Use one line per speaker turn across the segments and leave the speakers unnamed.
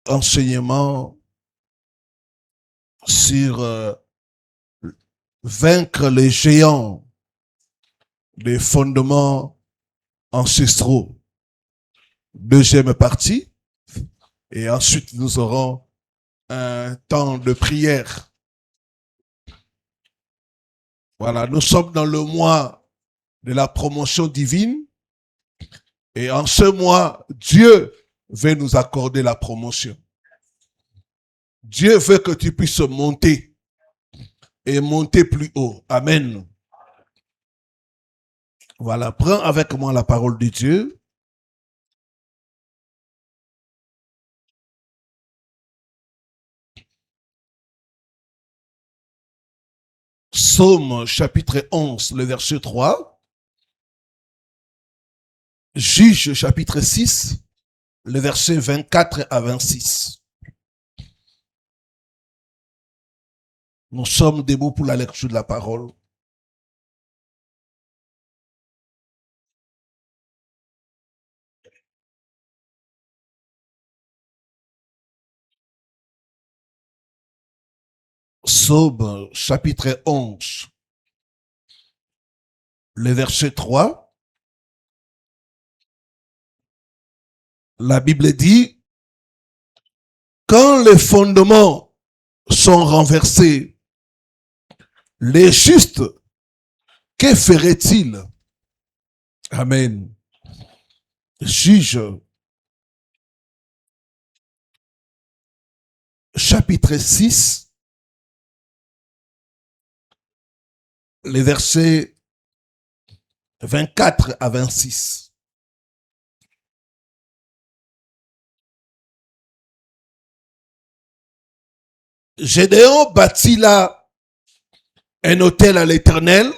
enseignement sur vaincre les géants des fondements ancestraux. Deuxième partie. Et ensuite, nous aurons un temps de prière. Voilà, nous sommes dans le mois de la promotion divine. Et en ce mois, Dieu veut nous accorder la promotion. Dieu veut que tu puisses monter et monter plus haut. Amen. Voilà, prends avec moi la parole de Dieu. Psaume chapitre 11, le verset 3. Juge chapitre 6, le verset 24 à 26. Nous sommes debout pour la lecture de la parole. Psaume chapitre 11, le verset 3. La Bible dit, quand les fondements sont renversés, les justes, que feraient-ils? Amen. Juge chapitre 6, les versets 24 à 26. Gédéon bâtit là un autel à l'Éternel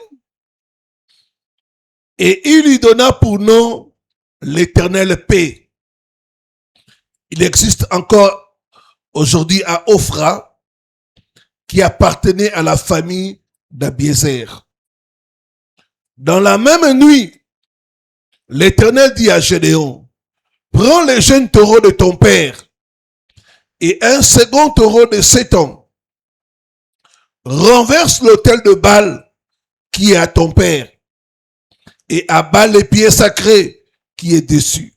et il lui donna pour nom l'Éternel paix. Il existe encore aujourd'hui à Ophra qui appartenait à la famille d'Abiézer. Dans la même nuit, l'Éternel dit à Gédéon, prends les jeunes taureaux de ton père et un second taureau de 7 ans. Renverse l'autel de Baal qui est à ton père et abat les pieds sacrés qui est dessus.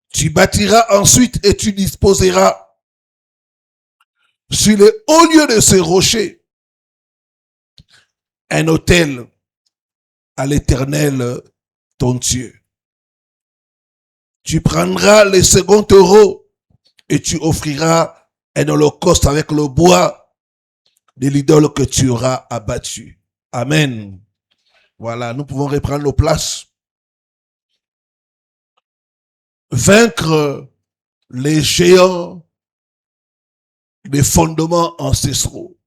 Tu bâtiras ensuite et tu disposeras sur les hauts lieux de ces rochers un autel à l'Éternel ton Dieu. Tu prendras les seconds taureaux et tu offriras un holocauste avec le bois de l'idole que tu auras abattu. Amen. Voilà, nous pouvons reprendre nos places. Vaincre les géants des fondements ancestraux.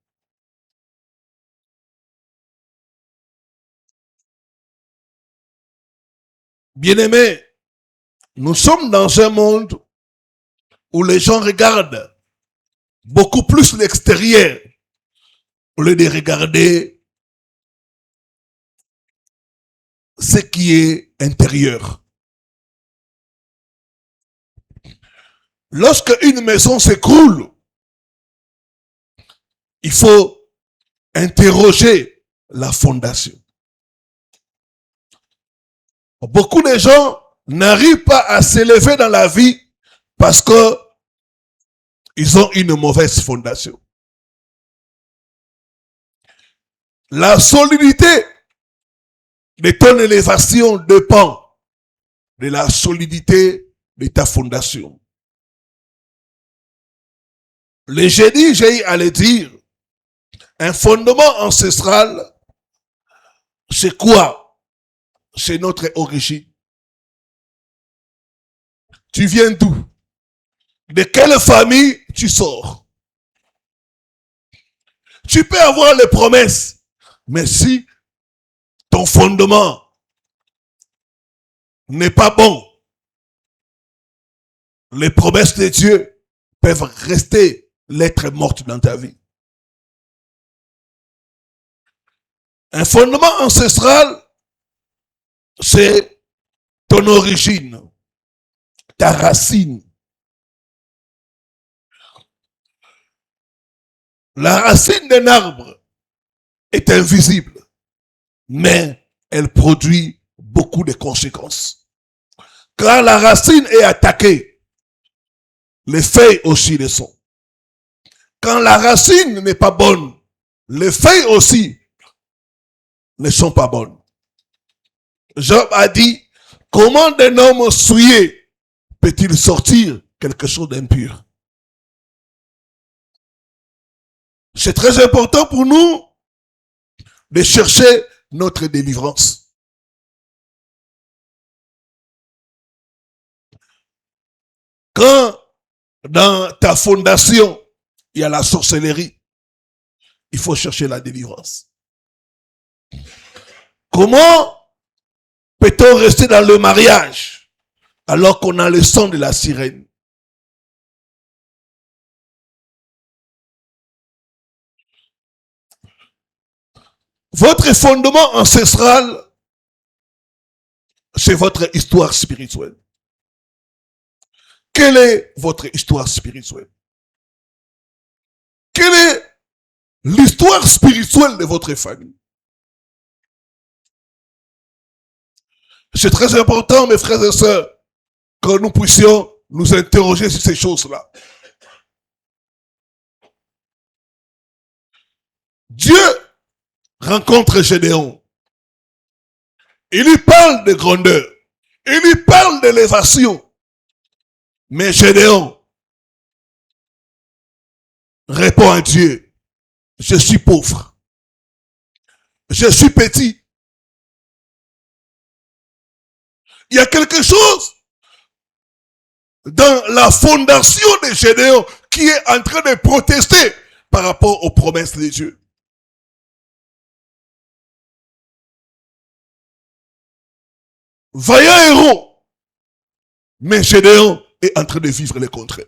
Bien-aimés, nous sommes dans un monde où les gens regardent beaucoup plus l'extérieur au lieu de regarder ce qui est intérieur. Lorsque une maison s'écroule, il faut interroger la fondation. Beaucoup de gens n'arrivent pas à s'élever dans la vie parce que ils ont une mauvaise fondation. La solidité de ton élévation dépend de la solidité de ta fondation. Le génie, j'ai à le dire, un fondement ancestral, c'est quoi? C'est notre origine. Tu viens d'où? De quelle famille tu sors? Tu peux avoir les promesses, mais si ton fondement n'est pas bon, les promesses de Dieu peuvent rester lettres mortes dans ta vie. Un fondement ancestral, c'est ton origine, ta racine. La racine d'un arbre est invisible, mais elle produit beaucoup de conséquences. Quand la racine est attaquée, les feuilles aussi le sont. Quand la racine n'est pas bonne, les feuilles aussi ne sont pas bonnes. Job a dit, comment d'un homme souillé peut-il sortir quelque chose d'impur? C'est très important pour nous de chercher notre délivrance. Quand dans ta fondation, il y a la sorcellerie, il faut chercher la délivrance. Comment peut-on rester dans le mariage alors qu'on a le son de la sirène? Votre fondement ancestral, c'est votre histoire spirituelle. Quelle est votre histoire spirituelle? Quelle est l'histoire spirituelle de votre famille? C'est très important, mes frères et sœurs, que nous puissions nous interroger sur ces choses-là. Dieu rencontre Gédéon. Il lui parle de grandeur. Il lui parle d'élévation. Mais Gédéon répond à Dieu, je suis pauvre. Je suis petit. Il y a quelque chose dans la fondation de Gédéon qui est en train de protester par rapport aux promesses de Dieu. Vaillant héros, mais Gédéon est en train de vivre le contraire.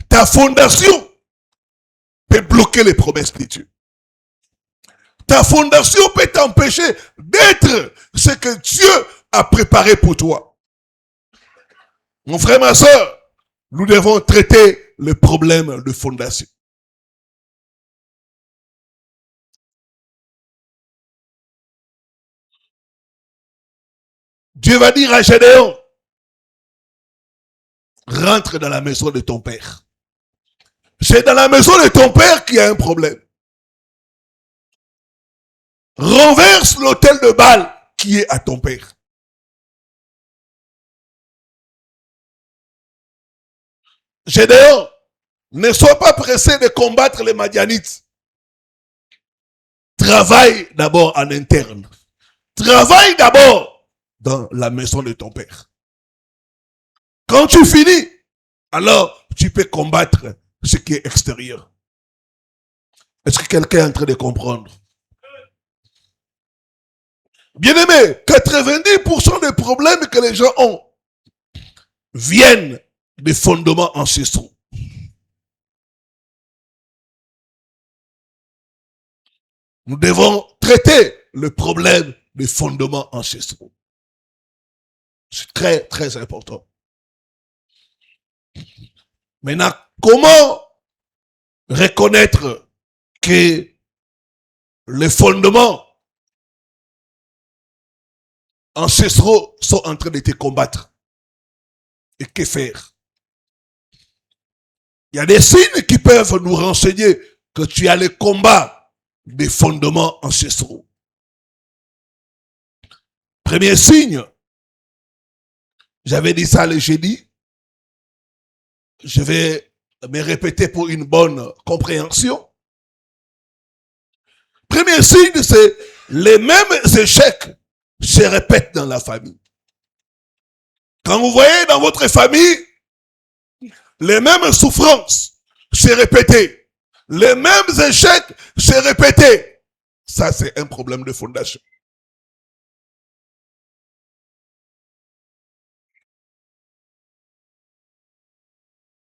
Ta fondation peut bloquer les promesses de Dieu. Ta fondation peut t'empêcher d'être ce que Dieu a préparé pour toi. Mon frère, ma soeur, nous devons traiter le problème de fondation. Dieu va dire à Gédéon, rentre dans la maison de ton père. C'est dans la maison de ton père qu'il y a un problème. Renverse l'autel de Baal qui est à ton père. Gédéon, ne sois pas pressé de combattre les Madianites. Travaille d'abord en interne. Travaille d'abord dans la maison de ton père. Quand tu finis, alors tu peux combattre ce qui est extérieur. Est-ce que quelqu'un est en train de comprendre? Bien aimé, 90% des problèmes que les gens ont viennent des fondements ancestraux. Nous devons traiter le problème des fondements ancestraux. C'est très, très important. Maintenant, comment reconnaître que les fondements ancestraux sont en train de te combattre? Et que faire? Il y a des signes qui peuvent nous renseigner que tu as le combat des fondements ancestraux. Premier signe, j'avais dit ça le jeudi, je vais me répéter pour une bonne compréhension. Premier signe, c'est les mêmes échecs se répètent dans la famille. Quand vous voyez dans votre famille les mêmes souffrances se répéter, les mêmes échecs se répéter, ça c'est un problème de fondation.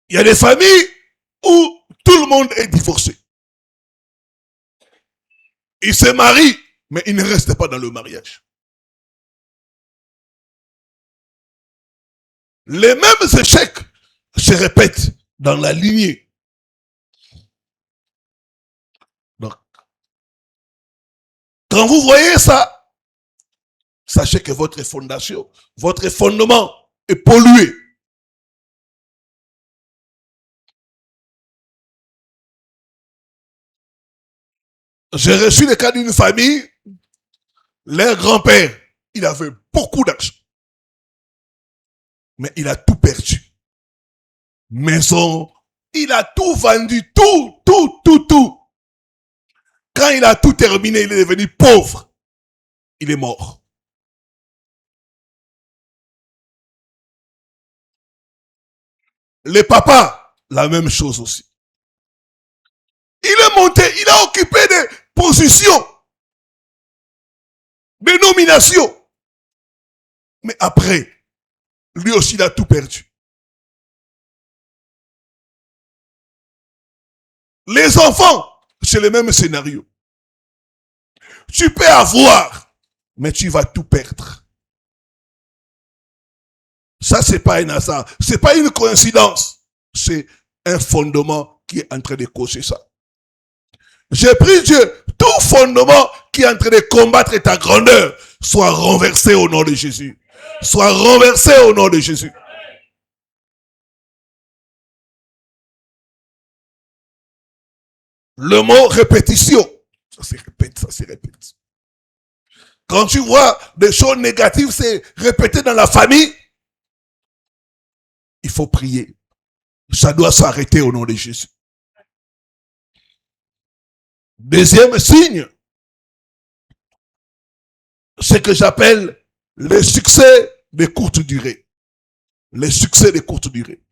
Il y a des familles où tout le monde est divorcé. Ils se marient, mais ils ne restent pas dans le mariage. Les mêmes échecs se répètent dans la lignée. Quand vous voyez ça, sachez que votre fondation, votre fondement est pollué. J'ai reçu le cas d'une famille, leur grand-père, il avait beaucoup d'argent, mais il a tout perdu. Maison, il a tout vendu, tout. Quand il a tout terminé, il est devenu pauvre. Il est mort. Les papas, la même chose aussi. Il est monté, il a occupé des positions, des nominations. Mais après, lui aussi, il a tout perdu. Les enfants, c'est le même scénario. Tu peux avoir, mais tu vas tout perdre. Ça, c'est pas un hasard. C'est pas une coïncidence. C'est un fondement qui est en train de causer ça. J'ai pris Dieu, tout fondement qui est en train de combattre ta grandeur soit renversé au nom de Jésus. Soit renversé au nom de Jésus. Le mot répétition, ça se répète, ça se répète. Quand tu vois des choses négatives se répéter dans la famille, il faut prier. Ça doit s'arrêter au nom de Jésus. Deuxième signe, ce que j'appelle le succès de courte durée. Les succès de courte durée.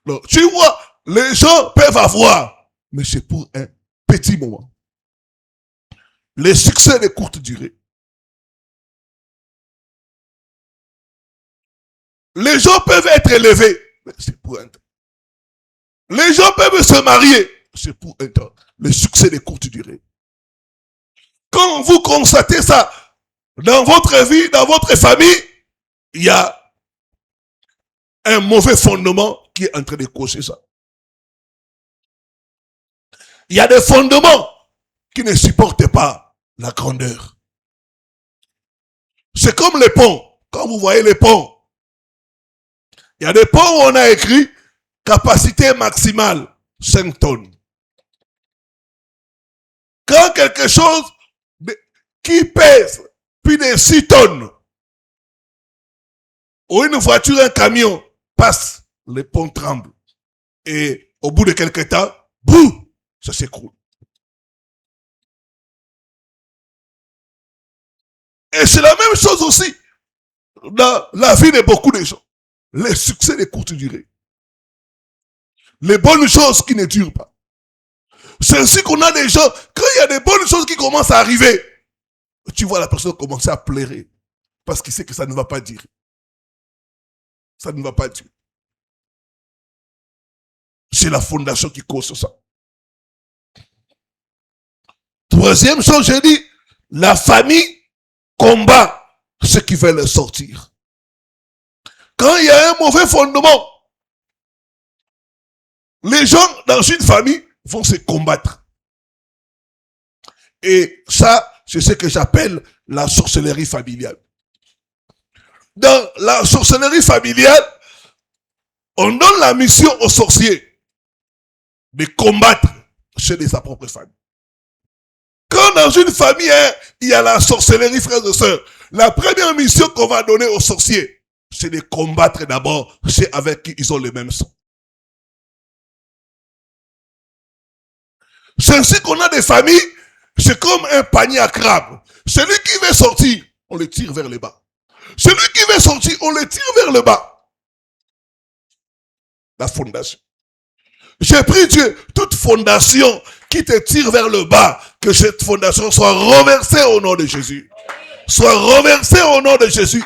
Donc, tu vois, les gens peuvent avoir, mais c'est pour un petit moment. Les succès de courte durée. Les gens peuvent être élevés, mais c'est pour un temps. Les gens peuvent se marier, c'est pour un temps. Les succès de courte durée. Quand vous constatez ça dans votre vie, dans votre famille, il y a un mauvais fondement qui est en train de causer ça. Il y a des fondements qui ne supportent pas la grandeur. C'est comme les ponts. Quand vous voyez les ponts, il y a des ponts où on a écrit capacité maximale 5 tonnes. Quand quelque chose qui pèse plus de 6 tonnes, ou une voiture, un camion passe, les ponts tremblent. Et au bout de quelques temps, boum, ça s'écroule. Et c'est la même chose aussi dans la vie de beaucoup de gens. Les succès de courte durée. Les bonnes choses qui ne durent pas. C'est ainsi qu'on a des gens, quand il y a des bonnes choses qui commencent à arriver, tu vois la personne commencer à pleurer. Parce qu'il sait que ça ne va pas durer. Ça ne va pas durer. C'est la fondation qui cause ça. Troisième chose, j'ai dit, la famille combat ceux qui veulent sortir. Quand il y a un mauvais fondement, les gens dans une famille vont se combattre. Et ça, c'est ce que j'appelle la sorcellerie familiale. Dans la sorcellerie familiale, on donne la mission aux sorciers de combattre ceux de sa propre famille. Quand dans une famille, il y a la sorcellerie, frères et sœurs, la première mission qu'on va donner aux sorciers, c'est de combattre d'abord ceux avec qui ils ont le même sang. C'est ainsi qu'on a des familles, c'est comme un panier à crabes. Celui qui veut sortir, on le tire vers le bas. Celui qui veut sortir, on le tire vers le bas. La fondation. J'ai pris Dieu, toute fondation qui te tire vers le bas, que cette fondation soit renversée au nom de Jésus. Soit renversée au nom de Jésus.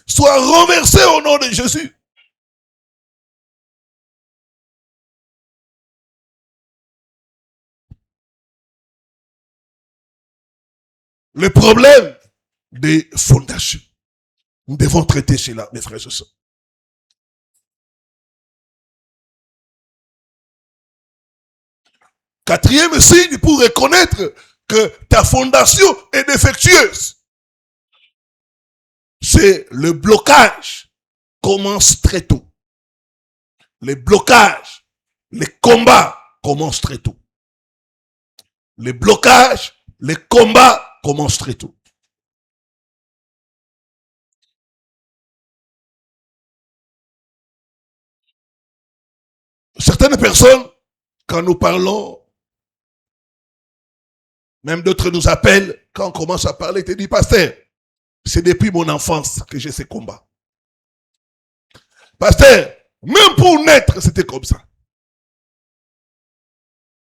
Soit renversée au nom de Jésus. Le problème des fondations. Nous devons traiter cela, mes frères et sœurs. Quatrième signe pour reconnaître que ta fondation est défectueuse, c'est le blocage commence très tôt. Les blocages, les combats commencent très tôt. Les blocages, les combats commencent très tôt. Certaines personnes, quand nous parlons, même d'autres nous appellent, quand on commence à parler, te disent, pasteur, c'est depuis mon enfance que j'ai ces combats. Pasteur, même pour naître, c'était comme ça.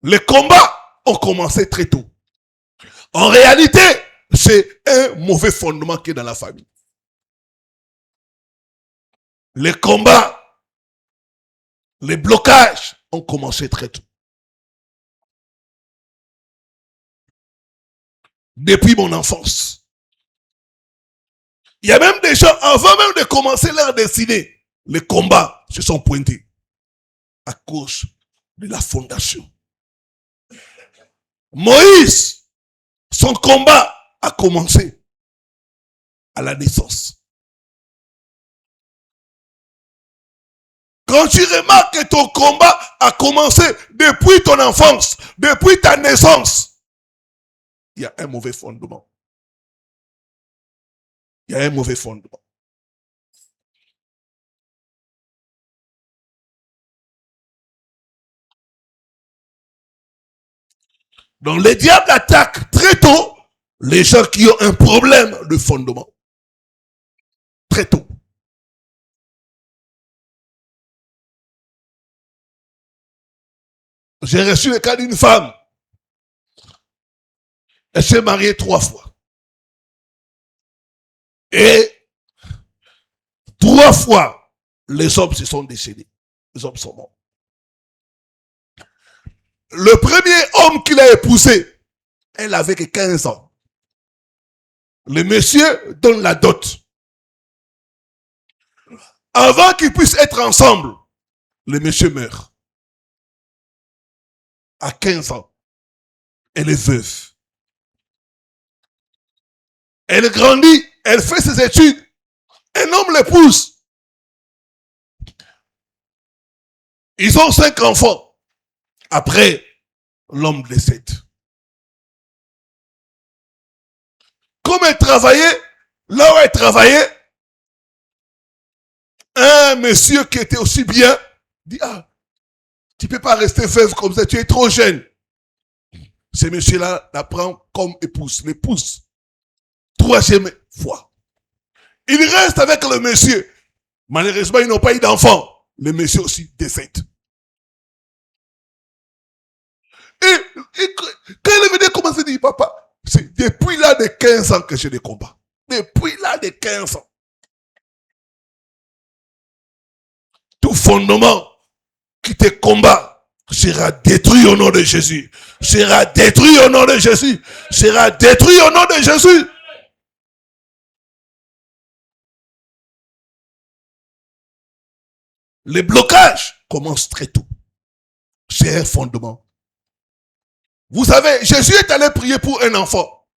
Les combats ont commencé très tôt. En réalité, c'est un mauvais fondement qui est dans la famille. Les combats, les blocages ont commencé très tôt. Depuis mon enfance. Il y a même des gens, avant même de commencer leur destinée, les combats se sont pointés à cause de la fondation. Moïse, son combat a commencé à la naissance. Quand tu remarques que ton combat a commencé depuis ton enfance, depuis ta naissance, il y a un mauvais fondement. Il y a un mauvais fondement. Donc les diables attaquent très tôt les gens qui ont un problème de fondement. Très tôt. J'ai reçu le cas d'une femme. Elle s'est mariée 3 fois. Et 3 fois, les hommes se sont décédés. Les hommes sont morts. Le premier homme qu'il a épousé, elle avait que 15 ans. Le monsieur donne la dot. Avant qu'ils puissent être ensemble, le monsieur meurt. À 15 ans. Elle est veuve. Elle grandit, elle fait ses études. Un homme l'épouse. Ils ont 5 enfants. Après, l'homme décède. Comme elle travaillait, là où elle travaillait, un monsieur qui était aussi bien dit, ah, tu ne peux pas rester veuve comme ça, tu es trop jeune. Ce monsieur-là la prend comme épouse, l'épouse. 3e fois. Il reste avec le monsieur. Malheureusement, ils n'ont pas eu d'enfant. Le monsieur aussi décède. Et quand il est venu commencer à dire, papa, c'est depuis là de 15 ans que j'ai des combats. Depuis là de 15 ans. Tout fondement qui te combat sera détruit au nom de Jésus. Sera détruit au nom de Jésus. Sera détruit au nom de Jésus. Les blocages commencent très tôt. C'est un fondement. Vous savez, Jésus est allé prier pour un enfant.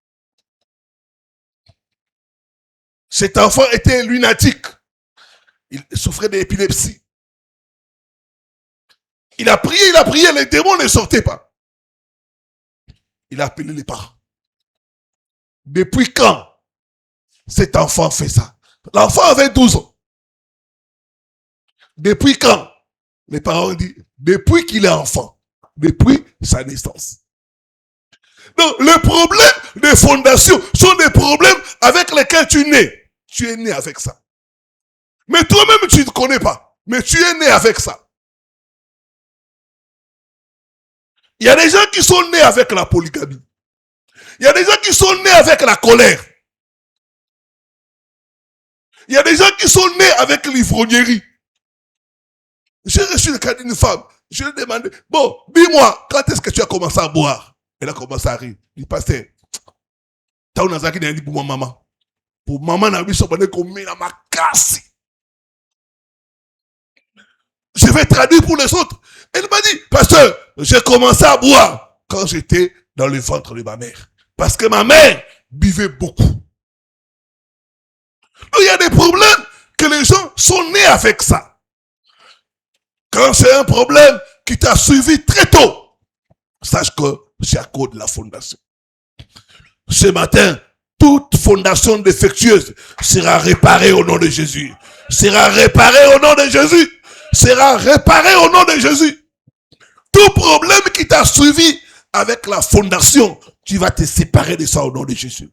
Cet enfant était lunatique. Il souffrait d'épilepsie. Il a prié, les démons ne sortaient pas. Il a appelé les parents. Depuis quand cet enfant fait ça? L'enfant avait 12 ans. Depuis quand? Les parents ont dit, depuis qu'il est enfant. Depuis sa naissance. Donc, les problèmes de fondation sont des problèmes avec lesquels tu nais. Tu es né avec ça. Mais toi-même, tu ne connais pas. Mais tu es né avec ça. Il y a des gens qui sont nés avec la polygamie. Il y a des gens qui sont nés avec la colère. Il y a des gens qui sont nés avec l'ivrognerie. J'ai reçu le cas d'une femme. Je lui ai demandé, bon, dis-moi, quand est-ce que tu as commencé à boire? Elle a commencé à rire. Il dit, pasteur, t'as un azaki n'a dit pour ma maman. Pour maman, n'a vu son bonnet comme il m'a cassé. Je vais traduire pour les autres. Elle m'a dit, pasteur, j'ai commencé à boire quand j'étais dans le ventre de ma mère. Parce que ma mère buvait beaucoup. Il y a des problèmes que les gens sont nés avec ça. Quand c'est un problème qui t'a suivi très tôt, sache que c'est à cause de la fondation. Ce matin, toute fondation défectueuse sera réparée au nom de Jésus. Sera réparée au nom de Jésus. Sera réparée au nom de Jésus. Tout problème qui t'a suivi avec la fondation, tu vas te séparer de ça au nom de Jésus.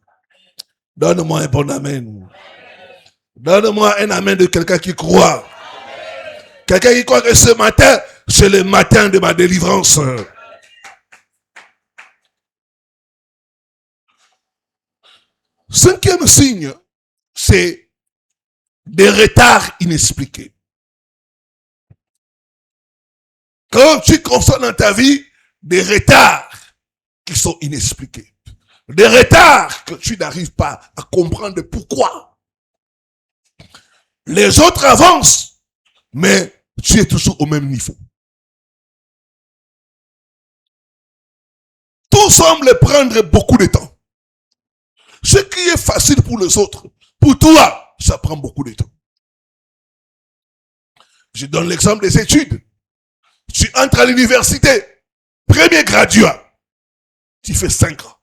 Donne-moi un bon amen. Donne-moi un amen de quelqu'un qui croit. Quelqu'un qui croit que ce matin, c'est le matin de ma délivrance. Cinquième signe, c'est des retards inexpliqués. Quand tu constates dans ta vie des retards qui sont inexpliqués, des retards que tu n'arrives pas à comprendre pourquoi. Les autres avancent, mais tu es toujours au même niveau. Tout semble prendre beaucoup de temps. Ce qui est facile pour les autres, pour toi, ça prend beaucoup de temps. Je donne l'exemple des études. Tu entres à l'université, premier graduat, tu fais 5 ans.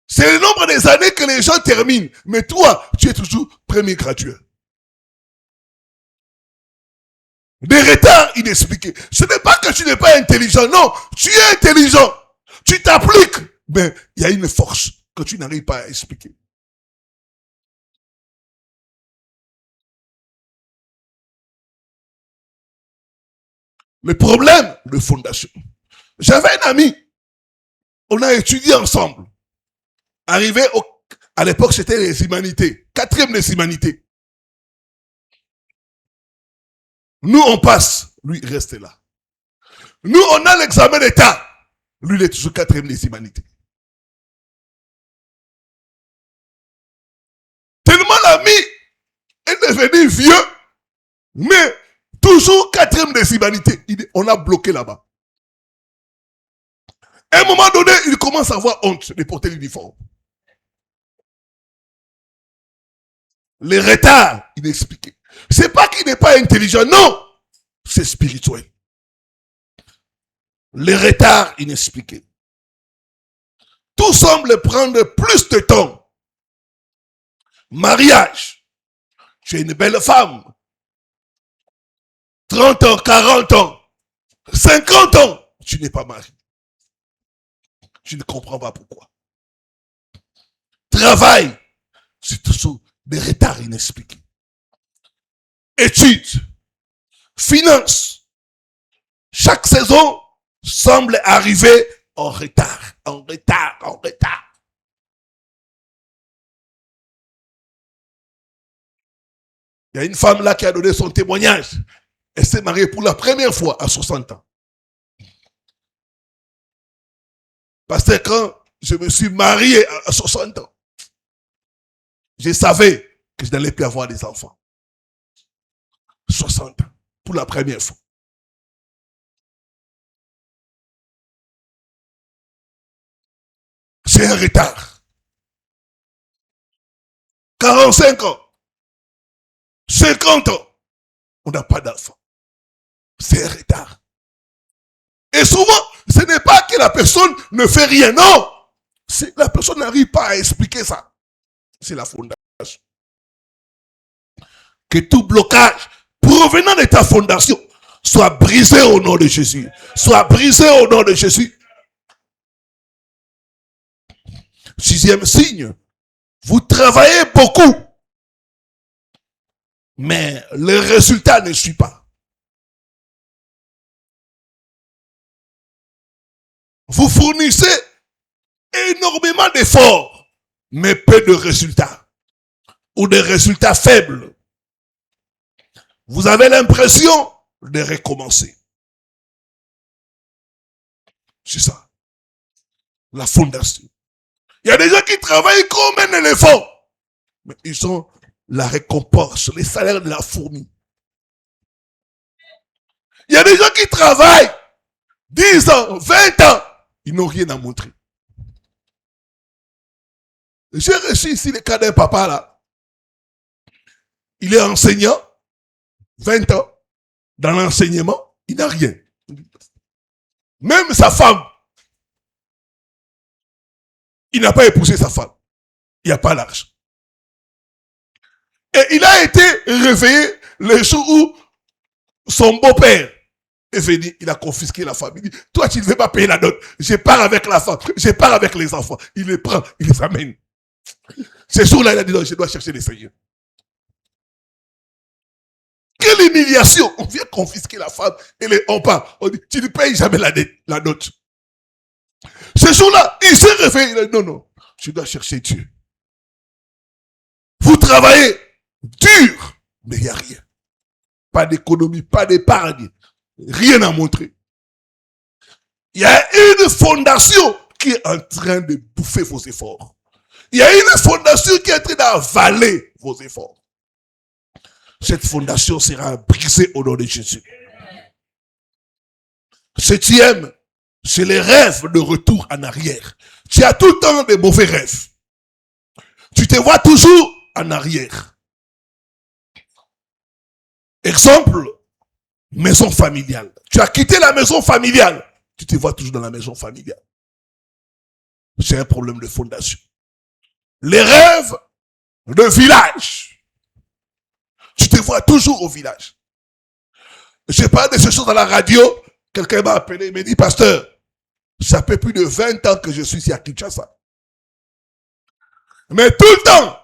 C'est le nombre des années que les gens terminent, mais toi, tu es toujours premier graduat. Des retards inexpliqués. Ce n'est pas que tu n'es pas intelligent, non, tu es intelligent. Tu t'appliques, mais il y a une force que tu n'arrives pas à expliquer. Le problème de fondation. J'avais un ami, on a étudié ensemble. À l'époque, c'était les humanités, 4e des humanités. Nous, on passe, lui, il reste là. Nous, on a l'examen d'État. Lui, il est toujours 4e des humanités. Tellement l'ami est devenu vieux, mais toujours 4e des humanités. On a bloqué là-bas. À un moment donné, il commence à avoir honte de porter l'uniforme. Les retards inexpliqués. C'est pas qu'il n'est pas intelligent, non. C'est spirituel. Les retards inexpliqués. Tout semble prendre plus de temps. Mariage. Tu es une belle femme. 30 ans, 40 ans, 50 ans, tu n'es pas marié. Je ne comprends pas pourquoi. Travail, c'est toujours des retards inexpliqués. Études, finances, chaque saison semble arriver en retard, en retard, en retard. Il y a une femme là qui a donné son témoignage. Elle s'est mariée pour la première fois à 60 ans. Parce que quand je me suis marié à 60 ans, je savais que je n'allais plus avoir des enfants. 60 ans, pour la première fois. C'est un retard. 45 ans, 50 ans, on n'a pas d'enfants. C'est un retard. Et souvent, ce n'est pas que la personne ne fait rien, non. La personne n'arrive pas à expliquer ça. C'est la fondation. Que tout blocage provenant de ta fondation soit brisé au nom de Jésus. Soit brisé au nom de Jésus. 6e signe. Vous travaillez beaucoup. Mais le résultat ne suit pas. Vous fournissez énormément d'efforts, mais peu de résultats. Ou des résultats faibles. Vous avez l'impression de recommencer. C'est ça. La fondation. Il y a des gens qui travaillent comme un éléphant, mais ils ont la récompense, les salaires de la fourmi. Il y a des gens qui travaillent 10 ans, 20 ans, ils n'ont rien à montrer. J'ai reçu ici le cas d'un papa là. Il est enseignant, 20 ans, dans l'enseignement, il n'a rien. Même sa femme, il n'a pas épousé sa femme. Il n'y a pas l'argent. Et il a été réveillé le jour où son beau-père est venu, il a confisqué la femme. Il dit, toi tu ne veux pas payer la dot. Je pars avec la femme, je pars avec les enfants. Il les prend, il les amène. Ce jour-là, il a dit, non, je dois chercher les seigneurs. Quelle humiliation! On vient confisquer la femme et on part. On dit, tu ne payes jamais la dot. Ce jour-là, il s'est réveillé. Il a dit, non, non, je dois chercher Dieu. Vous travaillez dur, mais il n'y a rien. Pas d'économie, pas d'épargne. Rien à montrer. Il y a une fondation qui est en train de bouffer vos efforts. Il y a une fondation qui est en train d'avaler vos efforts. Cette fondation sera brisée au nom de Jésus. Septième, c'est les rêves de retour en arrière. Tu as tout le temps des mauvais rêves. Tu te vois toujours en arrière. Exemple, maison familiale. Tu as quitté la maison familiale. Tu te vois toujours dans la maison familiale. C'est un problème de fondation. Les rêves de village. Tu te vois toujours au village. Je parle de ces choses dans la radio. Quelqu'un m'a appelé, il m'a dit, pasteur, ça fait plus de 20 ans que je suis ici à Kinshasa. Mais tout le temps,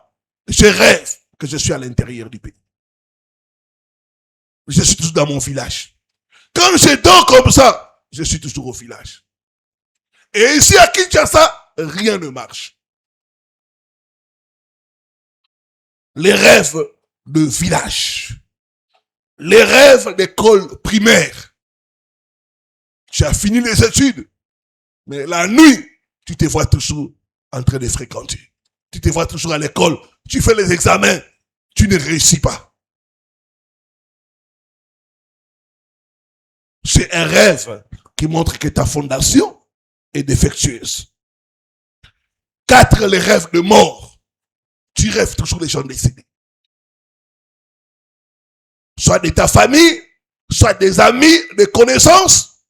je rêve que je suis à l'intérieur du pays. Je suis toujours dans mon village. Quand je dors comme ça, je suis toujours au village. Et ici à Kinshasa, rien ne marche. Les rêves de village. Les rêves d'école primaire. Tu as fini les études. Mais la nuit, tu te vois toujours en train de fréquenter. Tu te vois toujours à l'école. Tu fais les examens. Tu ne réussis pas. C'est un rêve qui montre que ta fondation est défectueuse. 4, les rêves de mort. Tu rêves toujours les gens décédés. Soit de ta famille, soit des amis, des connaissances.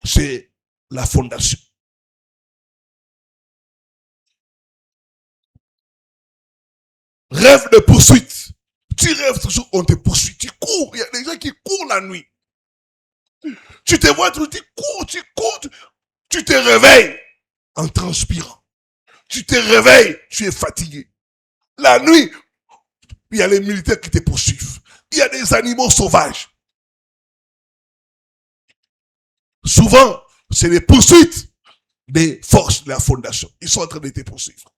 C'est la fondation. Rêve de poursuite. Tu rêves toujours, on te poursuit. Tu cours. Il y a des gens qui courent la nuit. Tu te vois, tu cours. Tu te réveilles en transpirant. Tu te réveilles, tu es fatigué. La nuit, il y a les militaires qui te poursuivent. Il y a des animaux sauvages. Souvent, c'est les poursuites des forces de la fondation. Ils sont en train de te poursuivre.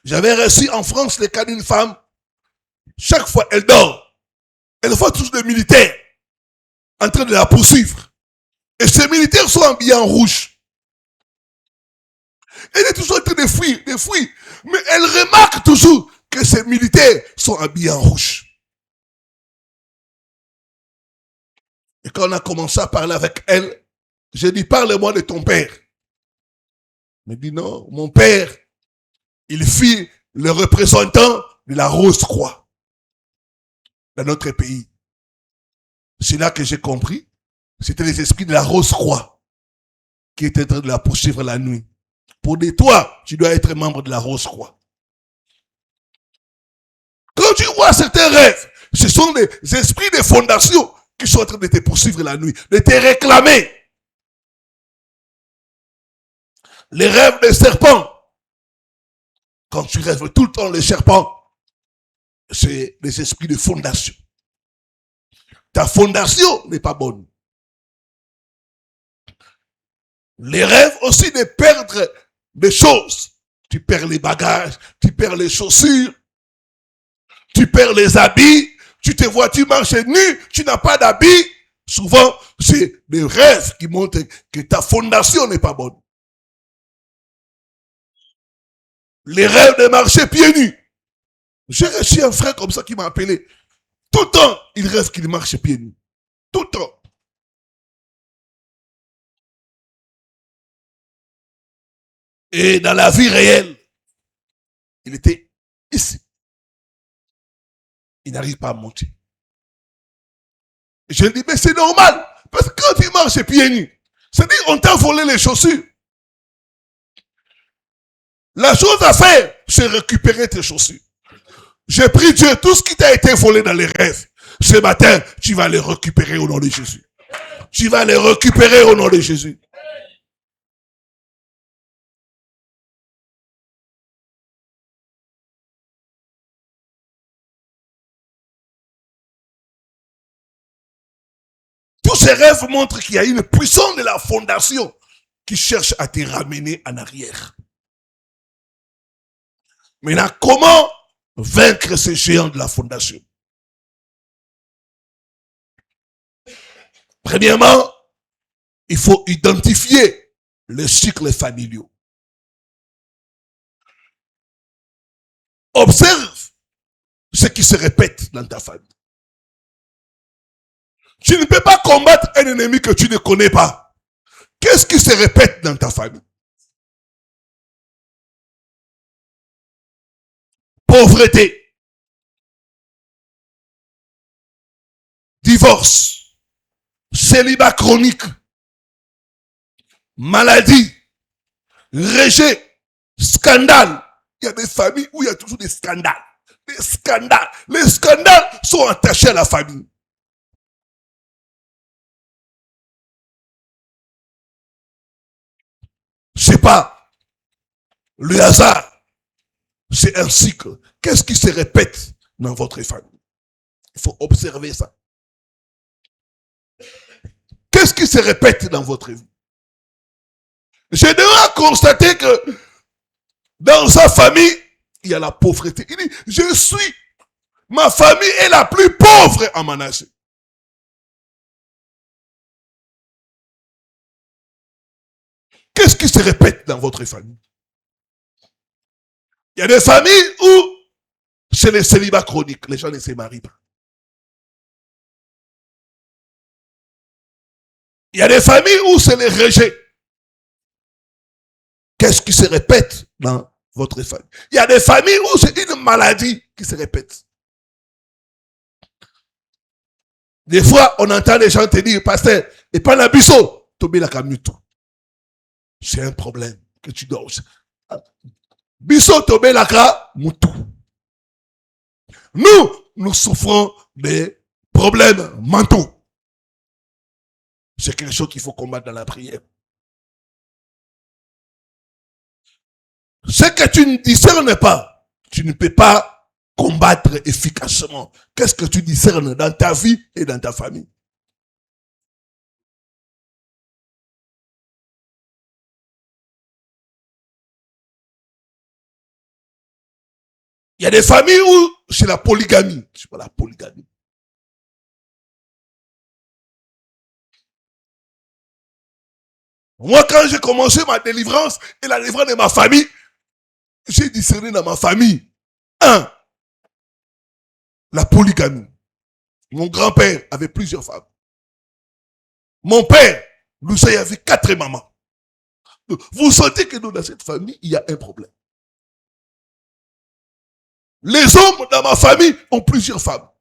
J'avais reçu en France le cas d'une femme. Chaque fois elle dort, elle voit tous des militaires en train de la poursuivre. Et ces militaires sont habillés en rouge. Elle est toujours en train de fuir. Mais elle remarque toujours que ces militaires sont habillés en rouge. Et quand on a commencé à parler avec elle, j'ai dit, parle-moi de ton père. Elle me dit, non, mon père, il fut le représentant de la Rose-Croix dans notre pays. C'est là que j'ai compris. C'était les esprits de la Rose-Croix qui étaient en train de la poursuivre la nuit. Pour dire, toi, tu dois être membre de la Rose-Croix. Quand tu vois certains rêves, ce sont des esprits de fondation qui sont en train de te poursuivre la nuit, de te réclamer. Les rêves des serpents. Quand tu rêves tout le temps les serpents, c'est des esprits de fondation. Ta fondation n'est pas bonne. Les rêves aussi de perdre des choses. Tu perds les bagages, tu perds les chaussures, tu perds les habits, tu te vois, tu marches nu, tu n'as pas d'habits. Souvent, c'est des rêves qui montrent que ta fondation n'est pas bonne. Les rêves de marcher pieds nus. J'ai reçu un frère comme ça qui m'a appelé. Tout le temps, il rêve qu'il marche pieds nus. Tout le temps. Et dans la vie réelle, il était ici. Il n'arrive pas à monter. Je lui dis, mais c'est normal. Parce que quand tu marches pieds nus, c'est-à-dire on t'a volé les chaussures. La chose à faire, c'est récupérer tes chaussures. J'ai pris Dieu, tout ce qui t'a été volé dans les rêves. Ce matin, tu vas les récupérer au nom de Jésus. Tu vas les récupérer au nom de Jésus. Tous ces rêves montrent qu'il y a une puissance de la fondation qui cherche à te ramener en arrière. Maintenant, comment vaincre ces géants de la fondation? Premièrement, il faut identifier les cycles familiaux. Observe ce qui se répète dans ta famille. Tu ne peux pas combattre un ennemi que tu ne connais pas. Qu'est-ce qui se répète dans ta famille? Pauvreté, divorce, célibat chronique, maladie, rejet, scandale. Il y a des familles où il y a toujours des scandales. Des scandales. Les scandales sont attachés à la famille. C'est pas le hasard. C'est un cycle. Qu'est-ce qui se répète dans votre famille? Il faut observer ça. Qu'est-ce qui se répète dans votre vie? Je dois constater que dans sa famille, il y a la pauvreté. Il dit, ma famille est la plus pauvre en Manassé. Qu'est-ce qui se répète dans votre famille? Il y a des familles où c'est le célibat chronique. Les gens ne se marient pas. Il y a des familles où c'est le rejet. Qu'est-ce qui se répète dans votre famille? Il y a des familles où c'est une maladie qui se répète. Des fois, on entend les gens te dire, pasteur, et pas la biseau, tomber la camuto. C'est un problème que tu dois. Biseau tomber la camuto. Nous souffrons des problèmes mentaux. C'est quelque chose qu'il faut combattre dans la prière. Ce que tu ne discernes pas, tu ne peux pas combattre efficacement. Qu'est-ce que tu discernes dans ta vie et dans ta famille? Il y a des familles où c'est la polygamie. C'est pas la polygamie. Moi, quand j'ai commencé ma délivrance et la délivrance de ma famille, j'ai discerné dans ma famille, la polygamie. Mon grand-père avait plusieurs femmes. Mon père, lui, il avait 4 mamans. Vous sentez que dans cette famille, il y a un problème. Les hommes dans ma famille ont plusieurs femmes.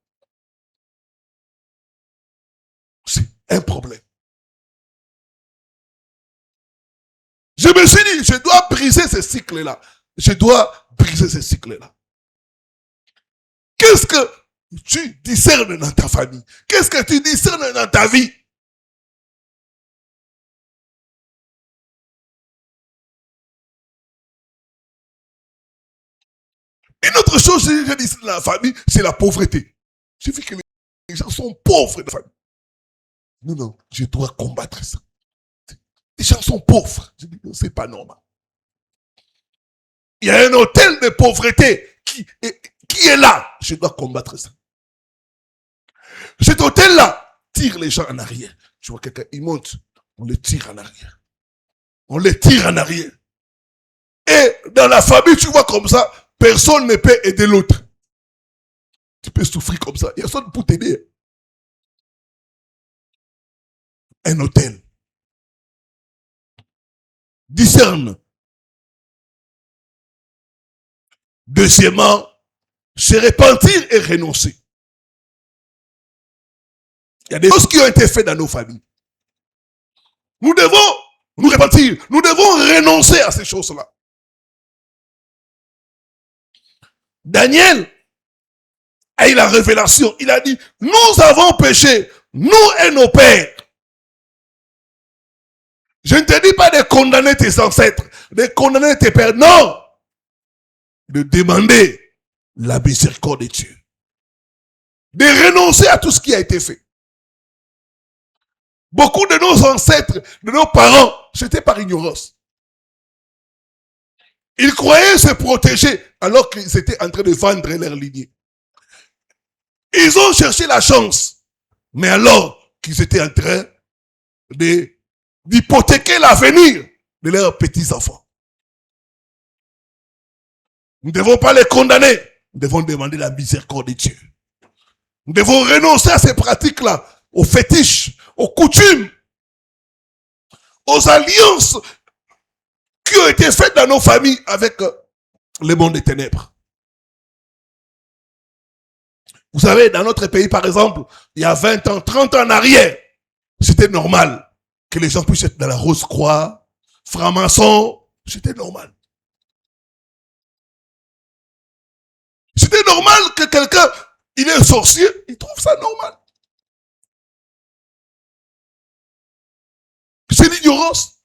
C'est un problème. Je me suis dit, je dois briser ce cycle-là. Je dois briser ce cycle-là. Qu'est-ce que tu discernes dans ta famille? Qu'est-ce que tu discernes dans ta vie? Une autre chose que je dis dans la famille, c'est la pauvreté. Il suffit que les gens sont pauvres dans la famille. Non, je dois combattre ça. Les gens sont pauvres. Je dis, c'est pas normal. Il y a un hôtel de pauvreté qui est là. Je dois combattre ça. Cet hôtel-là tire les gens en arrière. Je vois quelqu'un, il monte, on les tire en arrière. On les tire en arrière. Et dans la famille, tu vois comme ça, personne ne peut aider l'autre. Tu peux souffrir comme ça. Il n'y a personne pour t'aider. Un hôtel. Discerne Deuxièmement, se repentir et renoncer. Il y a des choses qui ont été faites dans nos familles. Nous devons nous repentir. Nous devons renoncer à ces choses-là. Daniel a eu la révélation. Il a dit, nous avons péché, nous et nos pères. Je ne te dis pas de condamner tes ancêtres, de condamner tes pères. Non. De demander la miséricorde de Dieu. De renoncer à tout ce qui a été fait. Beaucoup de nos ancêtres, de nos parents, c'était par ignorance. Ils croyaient se protéger alors qu'ils étaient en train de vendre leur lignée. Ils ont cherché la chance, mais alors qu'ils étaient en train d'hypothéquer l'avenir de leurs petits-enfants. Nous ne devons pas les condamner, nous devons demander la miséricorde de Dieu. Nous devons renoncer à ces pratiques-là, aux fétiches, aux coutumes, aux alliances qui ont été faites dans nos familles avec le monde des ténèbres. Vous savez, dans notre pays, par exemple, il y a 20 ans, 30 ans en arrière, c'était normal que les gens puissent être dans la Rose-Croix, francs-maçons, c'était normal. C'était normal que quelqu'un, il est sorcier, il trouve ça normal. C'est l'ignorance.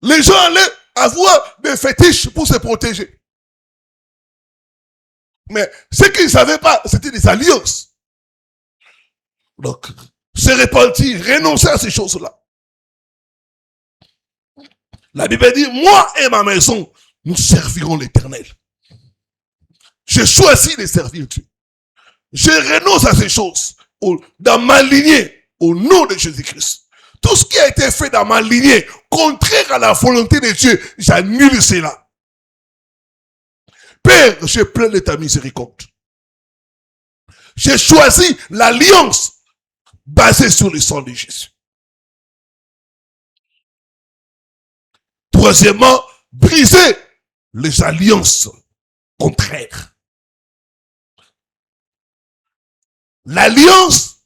Les gens allaient avoir des fétiches pour se protéger. Mais ce qu'ils ne savaient pas, c'était des alliances. Donc, se repentir, renoncer à ces choses-là. La Bible dit, moi et ma maison, nous servirons l'Éternel. Je choisis de servir Dieu. Je renonce à ces choses dans ma lignée, au nom de Jésus-Christ. Tout ce qui a été fait dans ma lignée, contraire à la volonté de Dieu, j'annule cela. Père, je plains de ta miséricorde. J'ai choisi l'alliance basée sur le sang de Jésus. Troisièmement, briser les alliances contraires. L'alliance,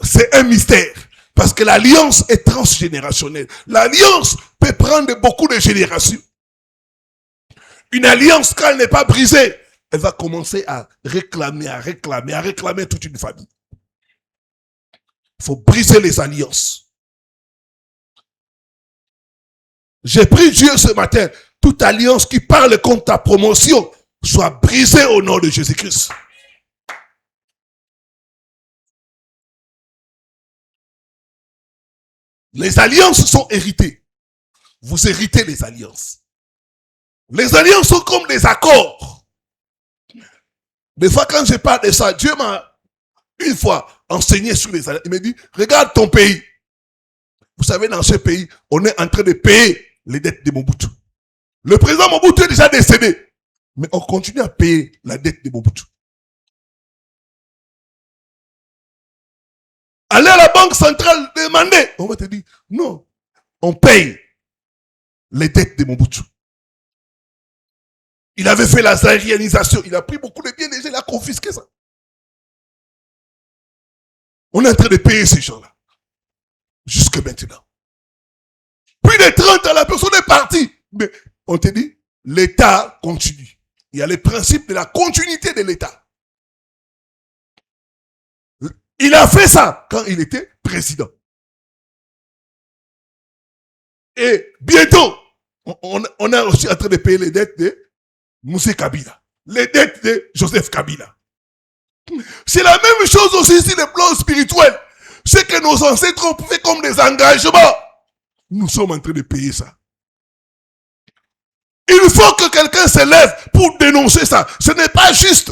c'est un mystère. Parce que l'alliance est transgénérationnelle. L'alliance peut prendre beaucoup de générations. Une alliance, quand elle n'est pas brisée, elle va commencer à réclamer toute une famille. Il faut briser les alliances. J'ai pris Dieu ce matin. Toute alliance qui parle contre ta promotion soit brisée au nom de Jésus-Christ. Les alliances sont héritées. Vous héritez les alliances. Les alliances sont comme des accords. Des fois, quand je parle de ça, Dieu m'a une fois enseigné sur les alliances. Il me dit, regarde ton pays. Vous savez, dans ce pays, on est en train de payer les dettes de Mobutu. Le président Mobutu est déjà décédé. Mais on continue à payer la dette de Mobutu. Allez à la banque centrale demander. On va te dire, non, on paye les dettes de Mobutu. Il avait fait la zaïrianisation. Il a pris beaucoup de biens déjà, il a confisqué ça. On est en train de payer ces gens-là. Jusque maintenant. Plus de 30 ans, la personne est partie. Mais on te dit, l'État continue. Il y a le principe de la continuité de l'État. Il a fait ça quand il était président. Et bientôt, on est aussi en train de payer les dettes de Moussé Kabila. Les dettes de Joseph Kabila. C'est la même chose aussi sur le plan spirituel. Ce que nos ancêtres ont fait comme des engagements. Nous sommes en train de payer ça. Il faut que quelqu'un se lève pour dénoncer ça. Ce n'est pas juste.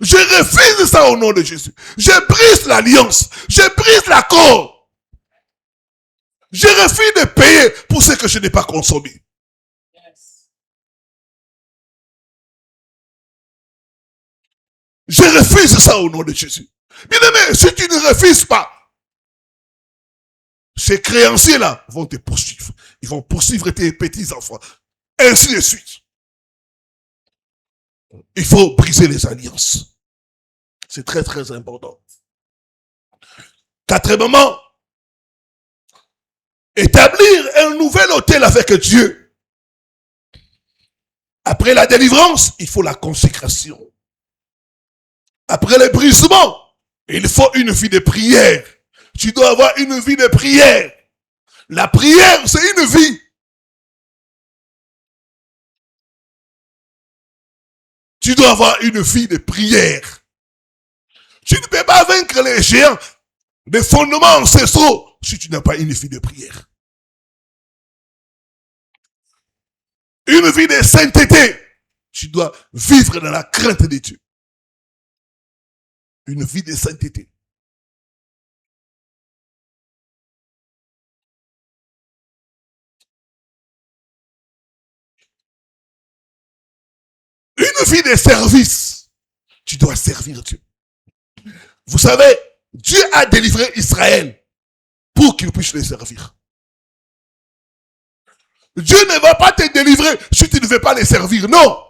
Je refuse ça au nom de Jésus. Je brise l'alliance. Je brise l'accord. Je refuse de payer pour ce que je n'ai pas consommé. Je refuse ça au nom de Jésus. Bien aimé, si tu ne refuses pas, ces créanciers-là vont te poursuivre. Ils vont poursuivre tes petits-enfants. Ainsi de suite. Il faut briser les alliances. C'est très, très important. Quatrièmement, établir un nouvel hôtel avec Dieu. Après la délivrance, il faut la consécration. Après le brisement, il faut une vie de prière. Tu dois avoir une vie de prière. La prière, c'est une vie. Tu dois avoir une vie de prière. Tu ne peux pas vaincre les géants des fondements ancestraux si tu n'as pas une vie de prière. Une vie de sainteté. Tu dois vivre dans la crainte de Dieu. Une vie de sainteté. Une vie de service. Tu dois servir Dieu. Vous savez, Dieu a délivré Israël pour qu'il puisse les servir. Dieu ne va pas te délivrer si tu ne veux pas les servir. Non.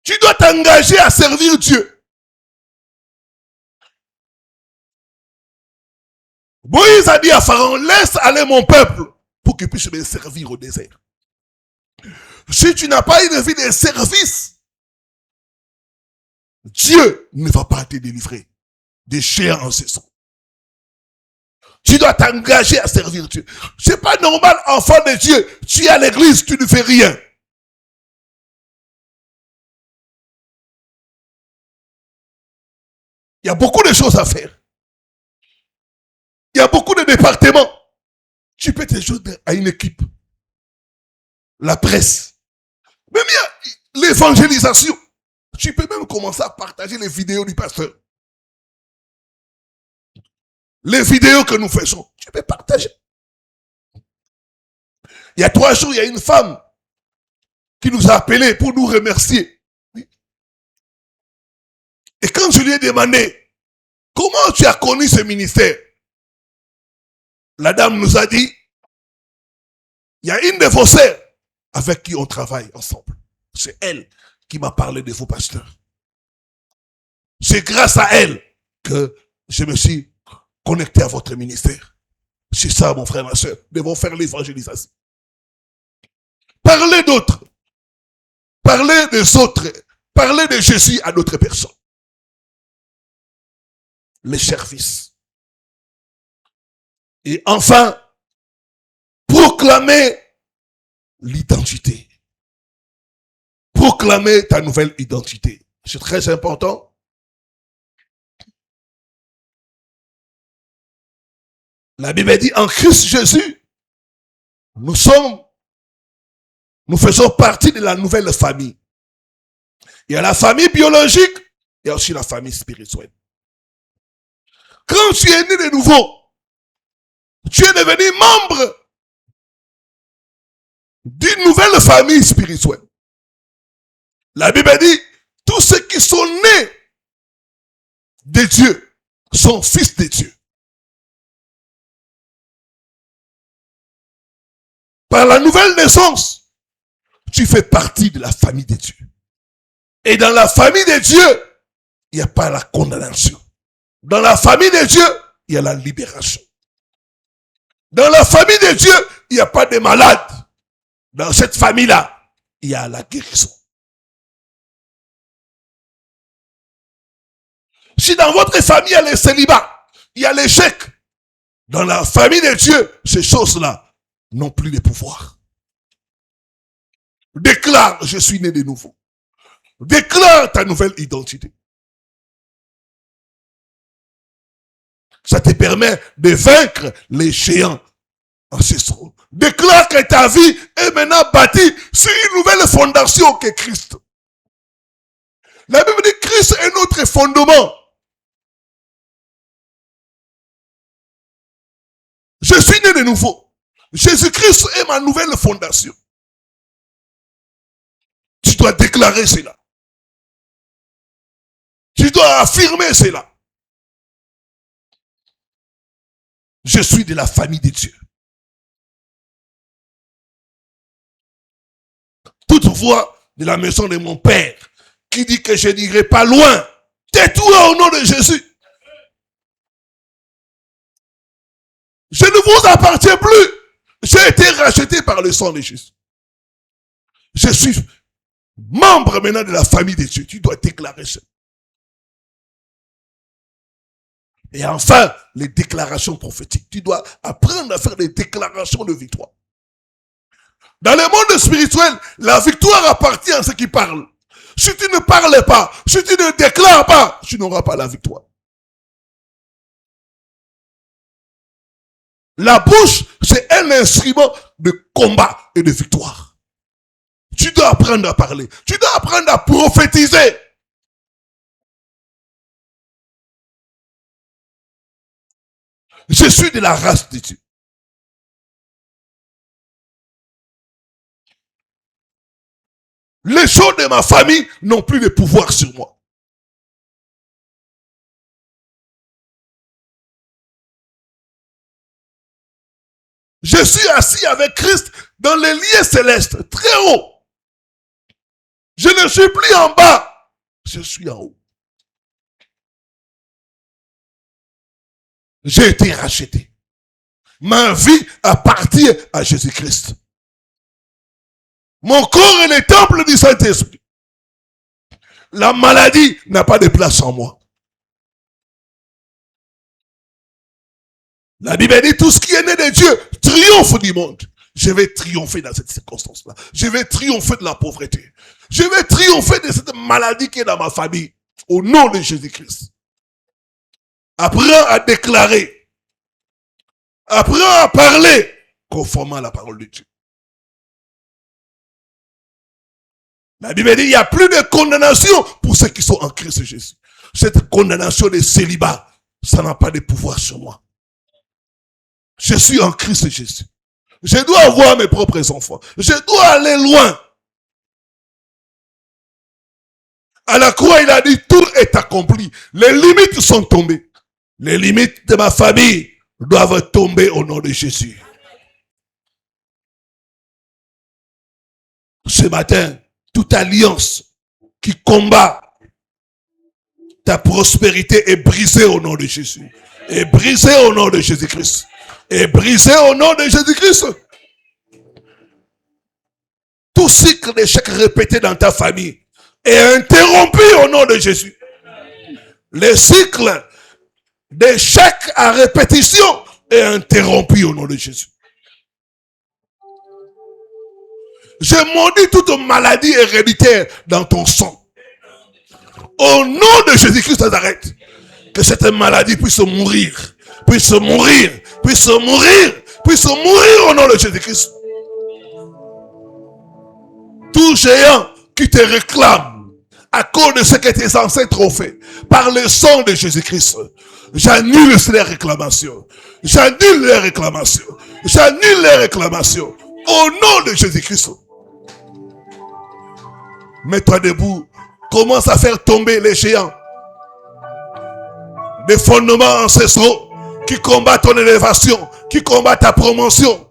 Tu dois t'engager à servir Dieu. Moïse a dit à Pharaon, laisse aller mon peuple pour qu'il puisse me servir au désert. Si tu n'as pas une vie de service, Dieu ne va pas te délivrer des géants ancestraux. Tu dois t'engager à servir Dieu. C'est pas normal, enfant de Dieu. Tu es à l'église, tu ne fais rien. Il y a beaucoup de choses à faire. Il y a beaucoup de départements. Tu peux te joindre à une équipe. La presse. Même il y a l'évangélisation. Tu peux même commencer à partager les vidéos du pasteur. Les vidéos que nous faisons, tu peux partager. Il y a 3 jours, il y a une femme qui nous a appelés pour nous remercier. Et quand je lui ai demandé, comment tu as connu ce ministère? La dame nous a dit, il y a une de vos sœurs avec qui on travaille ensemble. C'est elle qui m'a parlé de vos pasteurs. C'est grâce à elle que je me suis connecté à votre ministère. C'est ça, mon frère, ma soeur. Nous devons faire l'évangélisation. Parlez d'autres. Parlez des autres. Parlez de Jésus à d'autres personnes. Les services. Et enfin, proclamer l'identité. Proclamer ta nouvelle identité. C'est très important. La Bible dit, en Christ Jésus, nous faisons partie de la nouvelle famille. Il y a la famille biologique, il y a aussi la famille spirituelle. Quand tu es né de nouveau, tu es devenu membre d'une nouvelle famille spirituelle. La Bible dit, tous ceux qui sont nés de Dieu sont fils de Dieu. Par la nouvelle naissance, tu fais partie de la famille de Dieu. Et dans la famille de Dieu, il n'y a pas la condamnation. Dans la famille de Dieu, il y a la libération. Dans la famille de Dieu, il n'y a pas de malades. Dans cette famille-là, il y a la guérison. Si dans votre famille, il y a le célibat, il y a l'échec, dans la famille de Dieu, ces choses-là n'ont plus de pouvoir. Déclare, je suis né de nouveau. Déclare ta nouvelle identité. Ça te permet de vaincre les géants ancestraux. Déclare que ta vie est maintenant bâtie sur une nouvelle fondation qu'est Christ. La Bible dit Christ est notre fondement. Je suis né de nouveau. Jésus-Christ est ma nouvelle fondation. Tu dois déclarer cela. Tu dois affirmer cela. Je suis de la famille de Dieu. Toute voix de la maison de mon Père qui dit que je n'irai pas loin, tais-toi au nom de Jésus. Je ne vous appartiens plus. J'ai été racheté par le sang de Jésus. Je suis membre maintenant de la famille de Dieu. Tu dois déclarer ça. Et enfin, les déclarations prophétiques. Tu dois apprendre à faire des déclarations de victoire. Dans le monde spirituel, la victoire appartient à ceux qui parlent. Si tu ne parles pas, si tu ne déclares pas, tu n'auras pas la victoire. La bouche, c'est un instrument de combat et de victoire. Tu dois apprendre à parler. Tu dois apprendre à prophétiser. Je suis de la race de Dieu. Les gens de ma famille n'ont plus de pouvoir sur moi. Je suis assis avec Christ dans les lieux célestes, très haut. Je ne suis plus en bas, je suis en haut. J'ai été racheté. Ma vie appartient à Jésus-Christ. Mon corps est le temple du Saint-Esprit. La maladie n'a pas de place en moi. La Bible dit tout ce qui est né de Dieu triomphe du monde. Je vais triompher dans cette circonstance-là. Je vais triompher de la pauvreté. Je vais triompher de cette maladie qui est dans ma famille. Au nom de Jésus-Christ. Apprends à déclarer. Apprends à parler conformément à la parole de Dieu. La Bible dit il n'y a plus de condamnation pour ceux qui sont en Christ Jésus. Cette condamnation de célibat, ça n'a pas de pouvoir sur moi. Je suis en Christ Jésus. Je dois avoir mes propres enfants. Je dois aller loin. À la croix, il a dit, tout est accompli. Les limites sont tombées. Les limites de ma famille doivent tomber au nom de Jésus. Ce matin, toute alliance qui combat ta prospérité est brisée au nom de Jésus. Est brisée au nom de Jésus-Christ. Est brisée au nom de Jésus-Christ. Tout cycle d'échec répété dans ta famille est interrompu au nom de Jésus. Le cycle d'échec à répétition est interrompu au nom de Jésus. Je maudis toute maladie héréditaire dans ton sang. Au nom de Jésus-Christ de Nazareth, que cette maladie puisse mourir, puisse mourir, puisse mourir, puisse mourir au nom de Jésus-Christ. Tout géant qui te réclame à cause de ce que tes ancêtres ont fait, par le sang de Jésus-Christ, j'annule les réclamations. J'annule les réclamations. J'annule les réclamations. Au nom de Jésus-Christ. Mets-toi debout. Commence à faire tomber les géants. Des fondements ancestraux qui combattent ton élévation, qui combattent ta promotion.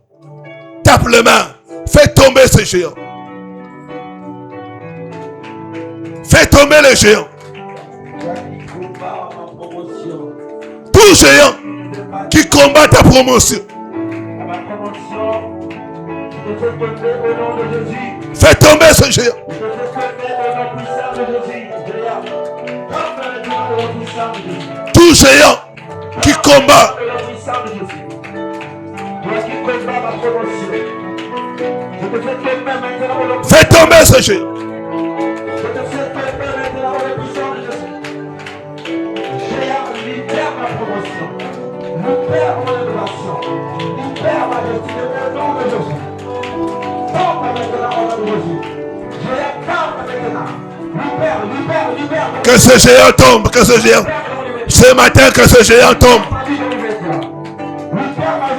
Tape les mains. Fais tomber ces géants. Fais tomber les géants. Tout géant qui combat ta promotion. Fais tomber ce géant. Tout géant qui combat. Fais tomber ce géant. Que ce géant tombe, que ce géant. Ce matin, que ce géant tombe.